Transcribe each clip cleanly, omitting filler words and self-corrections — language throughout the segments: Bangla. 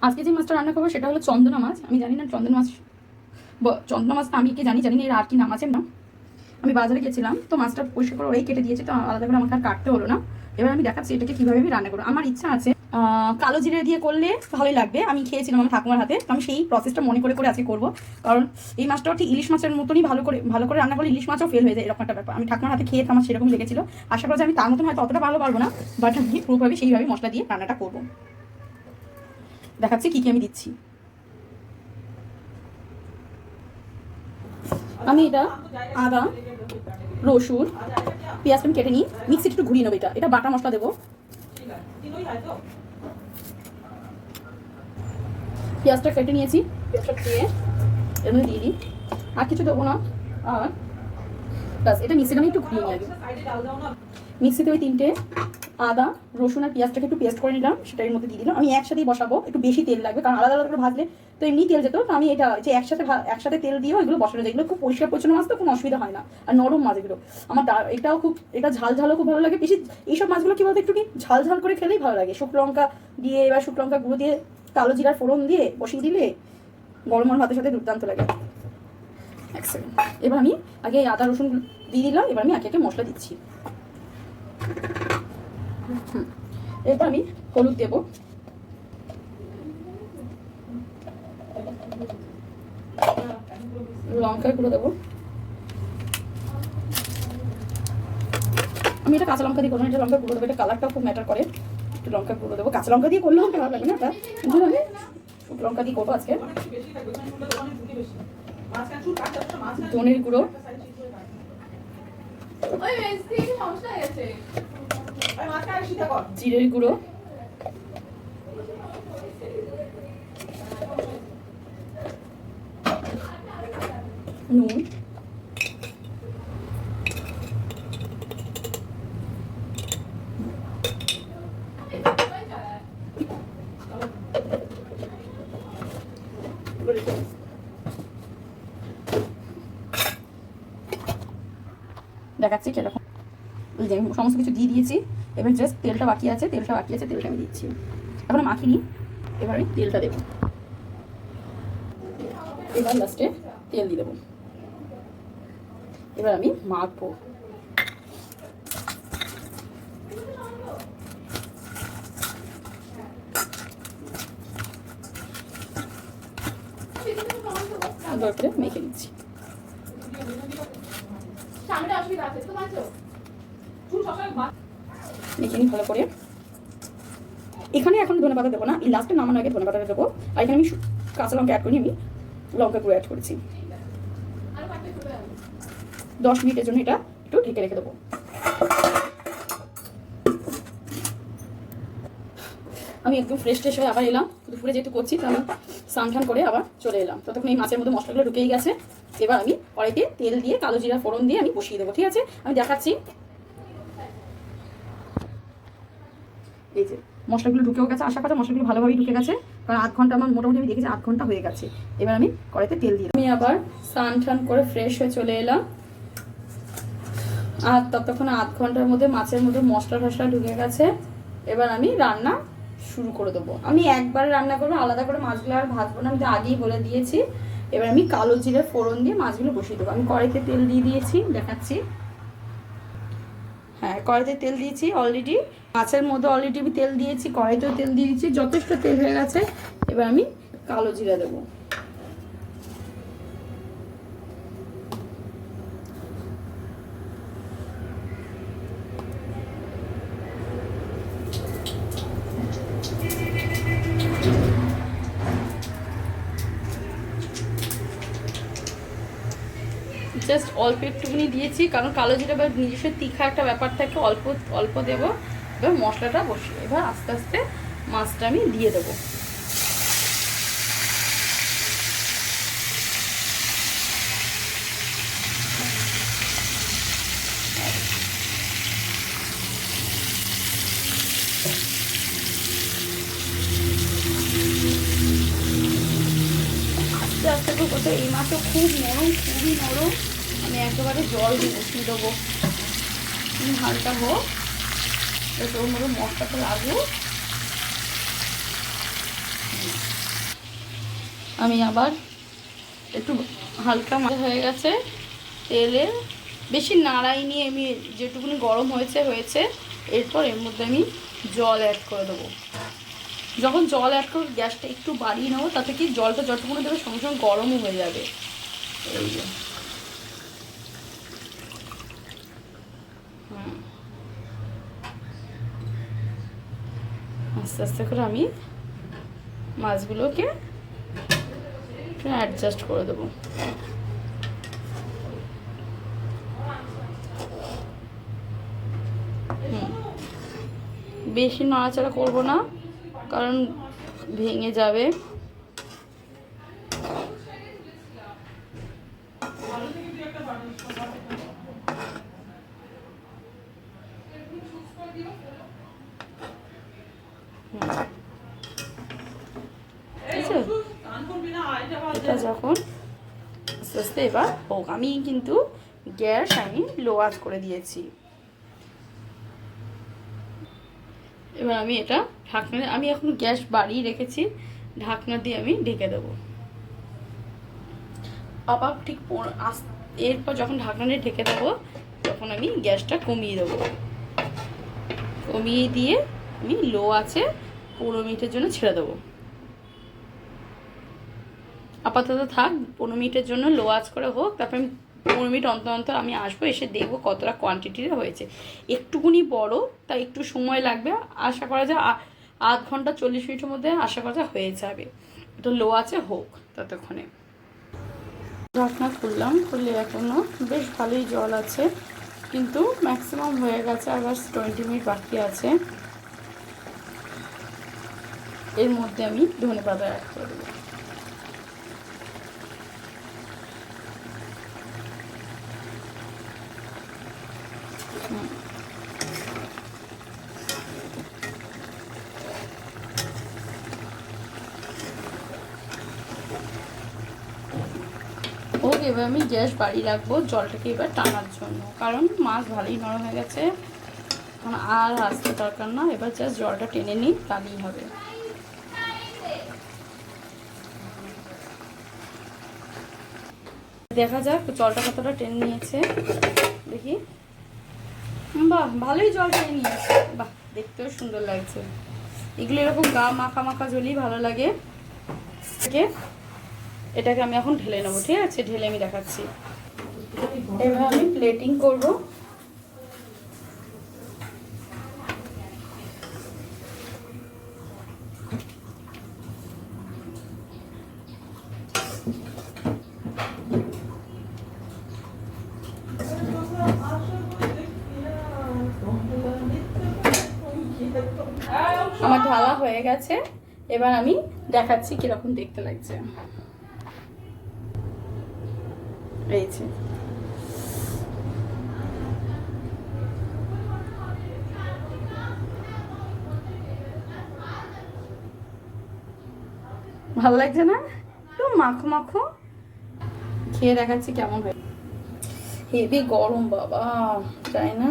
আজকে যে মাছটা রান্না করবো সেটা হলো চন্দনা মাছ। আমি জানি না চন্দনা মাছটা আমি কি জানি না এর আর কি নাম আছে না। আমি বাজারে গেছিলাম তো মাছটা পরিষ্কার করে ওরাই কেটে দিয়েছে, তো আলাদা করে আমাকে আর কাটতে হলো না। এবার আমি দেখাচ্ছি এটাকে কীভাবে আমি রান্না করবো। আমার ইচ্ছা আছে কালো জিরে দিয়ে করলে ভালোই লাগবে। আমি খেয়েছিলাম আমার ঠাকুমার হাতে, তো আমি সেই প্রসেসটা মনে করে আজকে করবো। কারণ এই মাছটাও ঠিক ইলিশ মাছের মতনই ভালো করে রান্না করলে ইলিশ মাছও ফেল হয়ে যায়, এরকম একটা ব্যাপার। আমি ঠাকুমার হাতে খেয়ে আমার সেরকম লেগেছিল। আশা করা যায় আমি তার মতন হয়তো অতটা ভালো পারবো না, বাট আমি পুরোভাবে সেইভাবে মশলা দিয়ে রান্নাটা করবো। দেখাচ্ছি কী কী আমি দিচ্ছি। আমি এটা আদা রসুন পেঁয়াজটা আমি কেটে নিই, মিক্সি একটু ঘুরিয়ে নেবো। এটা বাটা মশলা দেবো। পেঁয়াজটা কেটে নিয়েছি, পেঁয়াজটা দিয়ে এর মধ্যে দিয়ে দিই। আর কিছু দেবো না। আর ব্যাস এটা মিক্সিটা আমি একটু ঘুরিয়ে নিয়ে আগে। মিক্সিতে ওই 3টে আদা রসুন আর পেঁয়াজটাকে একটু পেস্ট করে নিলাম, সেটা এর মধ্যে দিয়ে দিলাম। আমি একসাথেই বসাবো, একটু বেশি তেল লাগবে, কারণ আলাদা আলাদা করে ভাজলে তো এমনি তেল যেত। তো আমি এটা যে একসাথে তেল দিয়েও এগুলো বসানো যায়। এগুলো খুব পরিষ্কার পরিচ্ছন্ন মাছ, তো কোনো অসুবিধা হয় না। আর নরম মাছ এগুলো। আমার এটা ঝালও খুব ভালো লাগে। বেশি এইসব মাছগুলো কি বলতো একটু কি ঝাল করে খেলেই ভালো লাগে। শুকনো লঙ্কা দিয়ে এবার শুকনো লঙ্কা গুঁড়ো দিয়ে কালো জিরার ফোড়ন দিয়ে বসিয়ে দিলে গরম ভাতের সাথে দুর্দান্ত লাগে। এক সেকেন্ড। এবার আমি আগে আদা রসুন দিয়ে দিলাম, এবার আমি একে মশলা দিচ্ছি। এরপর আমি হলুদ দেবো, লঙ্কার গুঁড়ো দেবো। আমি এটা কাঁচা লঙ্কা দিয়ে করবো, এটা লঙ্কার গুঁড়ো দেবো। এটা কালারটাও খুব ম্যাটার করে। একটু লঙ্কার গুঁড়ো দেবো। কাঁচা লঙ্কা দিয়ে করলেও ভালো লাগে না, এটা কিন্তু আমি শুকনো লঙ্কা দিয়ে করবো আজকে। ধনের গুঁড়ো, জিরের গুঁড়ো, নুন, দেখাচ্ছি কিরকম। সমস্ত কিছু দিয়ে দিয়েছি। এবার জাস্ট তেলটা বাকি আছে, তেলটা আমি দিচ্ছি। এখন মাখিয়ে নিই। এবার আমি তেলটা দেবো। এবার লাস্টে তেল দিয়ে দেবো। এবার আমি মাখবো। করে মেখে নিচ্ছি। মেখে নিই ভালো করে। এখানে এখন ধনেপাতা দেবো না, এই লাস্টে নামানোর আগে ধনেপাতাটা দেবো। আর এখানে আমি কাঁচা লঙ্কা অ্যাড করি, আমি লঙ্কা গুঁড়ো অ্যাড করেছি। 10 মিনিটের জন্য এটা একটু ঢেকে রেখে দেবো। আমি একদম ফ্রেশ হয়ে আবার এলাম। দুপুরে যেহেতু করছি তো আমি স্নান করে আবার চলে এলাম। ততক্ষণ এই মাছের মধ্যে মশলাগুলো ঢুকেই গেছে। এবার আমি কড়াইতে তেল দিয়ে কালো জিরা ফোড়ন দিয়ে আমি বসিয়ে দেবো। ঠিক আছে, আমি দেখাচ্ছি। এই যে মশলাগুলো ঢুকেও গেছে, আশা করা মশলাগুলো ভালোভাবেই ঢুকে গেছে, কারণ 8 ঘন্টা আমার মোটামুটি আমি দেখেছি 8 ঘন্টা হয়ে গেছে। এবার আমি কড়াইতে তেল দিয়ে আমি আবার স্নান করে ফ্রেশ হয়ে চলে এলাম। আর ততক্ষণ 8 ঘন্টার মধ্যে মাছের মধ্যে মশলা ঢুকে গেছে। এবার আমি রান্না শুরু করে দেবো। আমি একবারে রান্না করবো, আলাদা করে মাছগুলো আর ভাজবো না, আমি তো আগেই বলে দিয়েছি। এবার আমি কালো জিরে ফোড়ন দিয়ে মাছগুলো বসিয়ে দেবো। আমি কড়াইতে তেল দিয়ে দিয়েছি, দেখাচ্ছি। হ্যাঁ, কড়াইতে তেল দিয়েছি অলরেডি। মাছের মধ্যে অলরেডি আমি তেল দিয়েছি, কড়াইতেও তেল দিয়ে দিয়েছি, যথেষ্ট তেল হয়ে গেছে। এবার আমি কালো জিরা দেবো। জাস্ট অল্প একটুখানি দিয়েছি, কারণ কালো জিরা বা নিজস্ব তীখা একটা ব্যাপার থাকে, অল্প অল্প দেবো। এবার মশলাটা বসিয়ে এবার আস্তে আস্তে মাছটা আমি দিয়ে দেবো। আস্তে আস্তে তো করতে, এই মাছও খুবই নরম। আমি একেবারে জল দিয়ে বসিয়ে দেবো। হালকা হোক, ওর মধ্যে মশলাটা লাগুক। আমি আবার একটু হালকা হয়ে গেছে তেলে, বেশি নাড়াইনি আমি, যেটুকুনি গরম হয়েছে। এরপর এর মধ্যে আমি জল অ্যাড করে দেবো। যখন জল অ্যাড করবো গ্যাসটা একটু বাড়িয়ে নেবো, তাতে কি জলটা যতক্ষণে দেবে সঙ্গে সঙ্গে গরমও হয়ে যাবে। এই যে আস্তে আস্তে করে আমি মাছগুলোকে একটু অ্যাডজাস্ট করে দেবো। বেশি নাড়াচাড়া করব না, কারণ ভেঙে যাবে। এটা যখন আস্তে আস্তে এবার হোক, আমি কিন্তু গ্যাস লো আঁচ করে দিয়েছি। এবার আমি এটা ঢাকনা, আমি এখন গ্যাস বাড়িয়ে রেখেছি, ঢাকনা দিয়ে আমি ঢেকে দেবো। আবার ঠিক এরপর যখন ঢাকনা দিয়ে ঢেকে দেবো তখন আমি গ্যাসটা কমিয়ে দেবো। কমিয়ে দিয়ে আমি লো আছে 15 মিনিটের জন্য ছেড়ে দেবো। আপাতত থাক, 15 মিনিটের জন্য লো আঁচ করে হোক, তারপর আমি 15 মিনিট অন্তর অন্তর আমি আসবো, এসে দেখবো কতটা কোয়ান্টিটির হয়েছে। একটুকুনি বড়, তাই একটু সময় লাগবে, আশা করা যায় আধ ঘন্টা 40 মিনিটের মধ্যে আশা করা যায় হয়ে যাবে। এটা লো আছে হোক ততক্ষণে। ঢাকনা খুললাম, খুললে এখনও বেশ ভালোই জল আছে, কিন্তু ম্যাক্সিমাম হয়ে গেছে, আবার 20 মিনিট বাকি আছে। এর মধ্যে আমি ধনেপাতা অ্যাড করে দেবো। ওকে, এবার আমি গ্যাস বাড়িয়ে রাখবো জলটাকে এবার টানার জন্য, কারণ মাছ ভালোই নরম হয়ে গেছে, এখন আর আসতে দরকার না। এবার জাস্ট জলটা টেনে নিই, তাহলেই হবে। দেখা যাক জলটা কতটা টেনে নিয়েছে, দেখি। বাহ, ভালোই জল টেনে নিয়েছে, বাহ, দেখতেও সুন্দর লাগছে। এগুলো এরকম গা মাখা মাখা জলই ভালো লাগে। এটাকে আমি এখন ঢেলে নেবো, ঠিক আছে? ঢেলে আমি দেখাচ্ছি। এবার আমি প্লেটিং করব। আমার ঢালা হয়ে গেছে, এবার আমি দেখাচ্ছি কিরকম দেখতে লাগছে। এই যে ভালো লাগছে না? একটু মাখো মাখো, খেয়ে দেখাচ্ছি কেমন হয়। হেভি গরম বাবা, তাই না?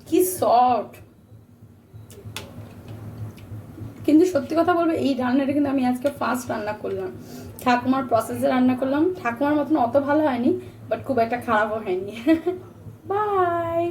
কি সফট। কিন্তু সত্যি কথা বলবো, এই রান্নাটা কিন্তু আমি আজকে ফার্স্ট রান্না করলাম, ঠাকুমার প্রসেসে রান্না করলাম। ঠাকুমার মতন অত ভালো হয়নি, বাট খুব একটা খারাপও হয়নি। বাই।